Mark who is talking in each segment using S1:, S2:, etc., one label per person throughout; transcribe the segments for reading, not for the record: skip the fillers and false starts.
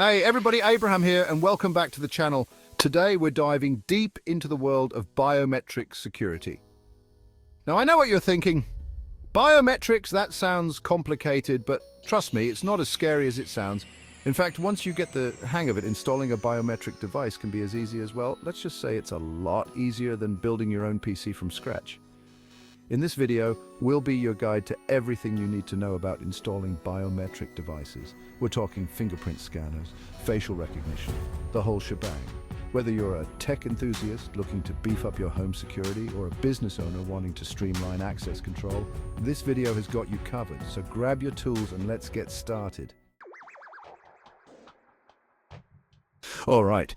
S1: Hey everybody, Abraham here and welcome back to the channel. Today we're diving deep into the world of biometric security. Now I know what you're thinking. Biometrics, that sounds complicated, but trust me, it's not as scary as it sounds. In fact, once you get the hang of it, installing a biometric device can be as easy as, well, let's just say it's a lot easier than building your own PC from scratch. In this video, we'll be your guide to everything you need to know about installing biometric devices. We're talking fingerprint scanners, facial recognition, the whole shebang. Whether you're a tech enthusiast looking to beef up your home security or a business owner wanting to streamline access control, this video has got you covered, so grab your tools and let's get started. All right.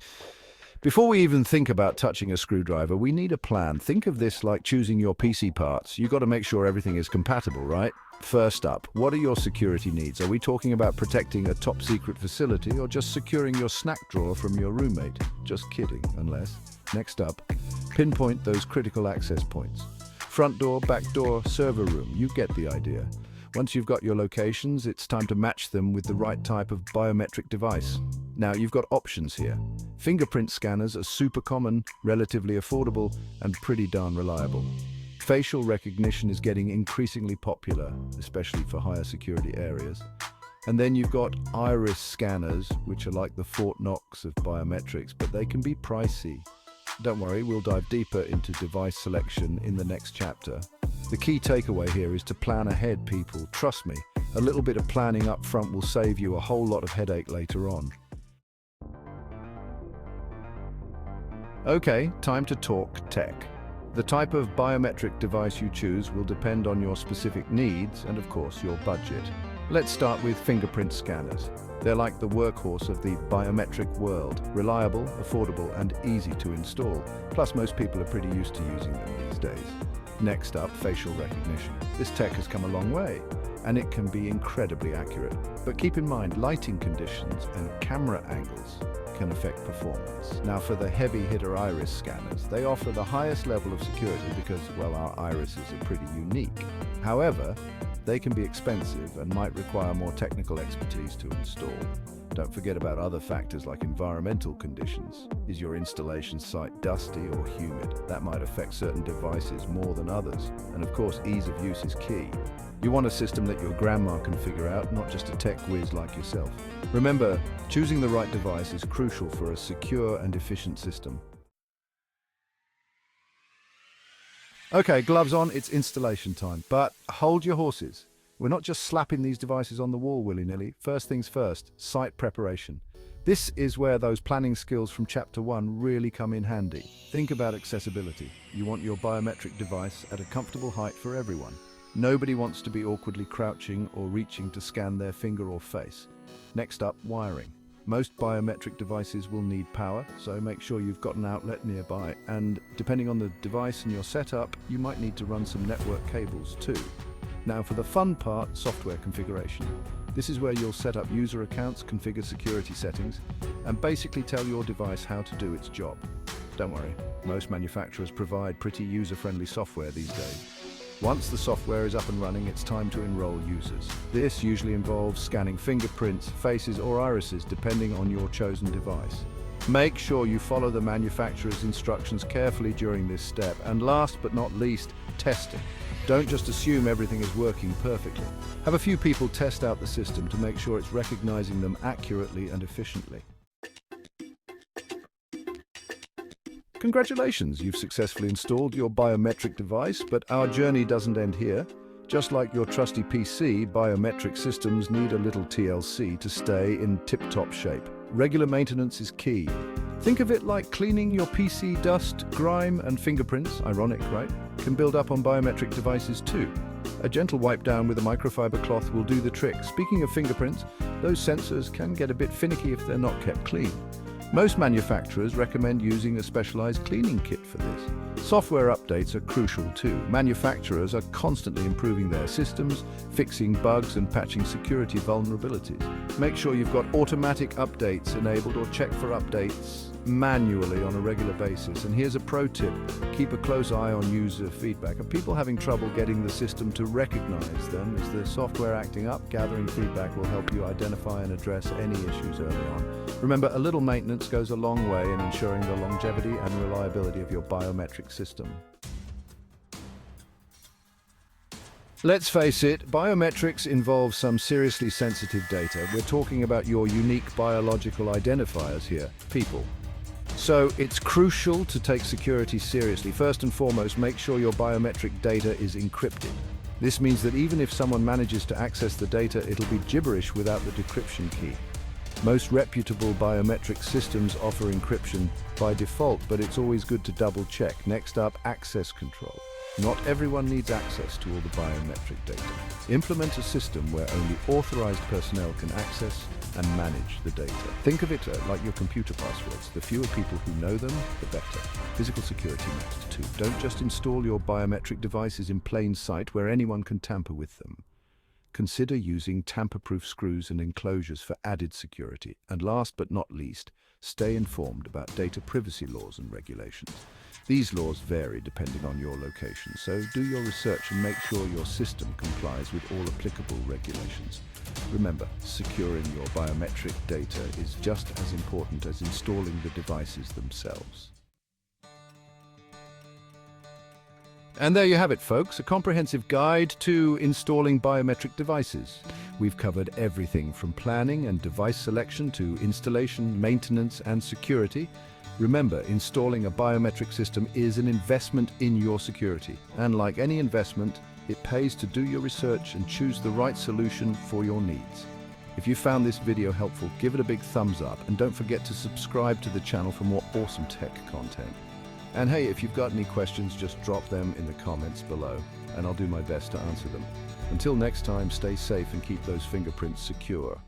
S1: Before we even think about touching a screwdriver, we need a plan. Think of this like choosing your PC parts. You've got to make sure everything is compatible, right? First up, what are your security needs? Are we talking about protecting a top secret facility or just securing your snack drawer from your roommate? Just kidding, unless. Next up, pinpoint those critical access points. Front door, back door, server room, you get the idea. Once you've got your locations, it's time to match them with the right type of biometric device. Now, you've got options here. Fingerprint scanners are super common, relatively affordable, and pretty darn reliable. Facial recognition is getting increasingly popular, especially for higher security areas. And then you've got iris scanners, which are like the Fort Knox of biometrics, but they can be pricey. Don't worry, we'll dive deeper into device selection in the next chapter. The key takeaway here is to plan ahead, people. Trust me, a little bit of planning up front will save you a whole lot of headache later on. Okay, time to talk tech. The type of biometric device you choose will depend on your specific needs and, of course, your budget. Let's start with fingerprint scanners. They're like the workhorse of the biometric world. Reliable, affordable, and easy to install. Plus, most people are pretty used to using them these days. Next up, facial recognition. This tech has come a long way, and it can be incredibly accurate. But keep in mind, lighting conditions and camera angles can affect performance. Now, for the heavy hitter iris scanners, they offer the highest level of security because, well, our irises are pretty unique. However, they can be expensive and might require more technical expertise to install. Don't forget about other factors like environmental conditions. Is your installation site dusty or humid? That might affect certain devices more than others. And of course, ease of use is key. You want a system that your grandma can figure out, not just a tech whiz like yourself. Remember, choosing the right device is crucial for a secure and efficient system. Okay, gloves on, it's installation time. But hold your horses. We're not just slapping these devices on the wall willy-nilly. First things first, site preparation. This is where those planning skills from Chapter 1 really come in handy. Think about accessibility. You want your biometric device at a comfortable height for everyone. Nobody wants to be awkwardly crouching or reaching to scan their finger or face. Next up, wiring. Most biometric devices will need power, so make sure you've got an outlet nearby. And depending on the device and your setup, you might need to run some network cables too. Now for the fun part, software configuration. This is where you'll set up user accounts, configure security settings, and basically tell your device how to do its job. Don't worry, most manufacturers provide pretty user-friendly software these days. Once the software is up and running, it's time to enroll users. This usually involves scanning fingerprints, faces, or irises, depending on your chosen device. Make sure you follow the manufacturer's instructions carefully during this step. And last but not least, testing. Don't just assume everything is working perfectly. Have a few people test out the system to make sure it's recognizing them accurately and efficiently. Congratulations, you've successfully installed your biometric device, but our journey doesn't end here. Just like your trusty PC, biometric systems need a little TLC to stay in tip-top shape. Regular maintenance is key. Think of it like cleaning your PC. Dust, grime, and fingerprints, ironic, right, can build up on biometric devices too. A gentle wipe down with a microfiber cloth will do the trick. Speaking of fingerprints, those sensors can get a bit finicky if they're not kept clean. Most manufacturers recommend using a specialized cleaning kit for this. Software updates are crucial too. Manufacturers are constantly improving their systems, fixing bugs and patching security vulnerabilities. Make sure you've got automatic updates enabled or check for updates manually on a regular basis. And here's a pro tip: keep a close eye on user feedback. Are people having trouble getting the system to recognize them? Is the software acting up? Gathering feedback will help you identify and address any issues early on. Remember, a little maintenance goes a long way in ensuring the longevity and reliability of your biometric system. Let's face it, biometrics involves some seriously sensitive data. We're talking about your unique biological identifiers here, people. So it's crucial to take security seriously. First and foremost, make sure your biometric data is encrypted. This means that even if someone manages to access the data, it'll be gibberish without the decryption key. Most reputable biometric systems offer encryption by default, but it's always good to double check. Next up, access control. Not everyone needs access to all the biometric data. Implement a system where only authorized personnel can access and manage the data. Think of it like your computer passwords. The fewer people who know them, the better. Physical security matters too. Don't just install your biometric devices in plain sight where anyone can tamper with them. Consider using tamper-proof screws and enclosures for added security. And last but not least, stay informed about data privacy laws and regulations. These laws vary depending on your location, so do your research and make sure your system complies with all applicable regulations. Remember, securing your biometric data is just as important as installing the devices themselves. And there you have it, folks, a comprehensive guide to installing biometric devices. We've covered everything from planning and device selection to installation, maintenance, and security. Remember, installing a biometric system is an investment in your security. And like any investment, it pays to do your research and choose the right solution for your needs. If you found this video helpful, give it a big thumbs up and don't forget to subscribe to the channel for more awesome tech content. And hey, if you've got any questions, just drop them in the comments below and I'll do my best to answer them. Until next time, stay safe and keep those fingerprints secure.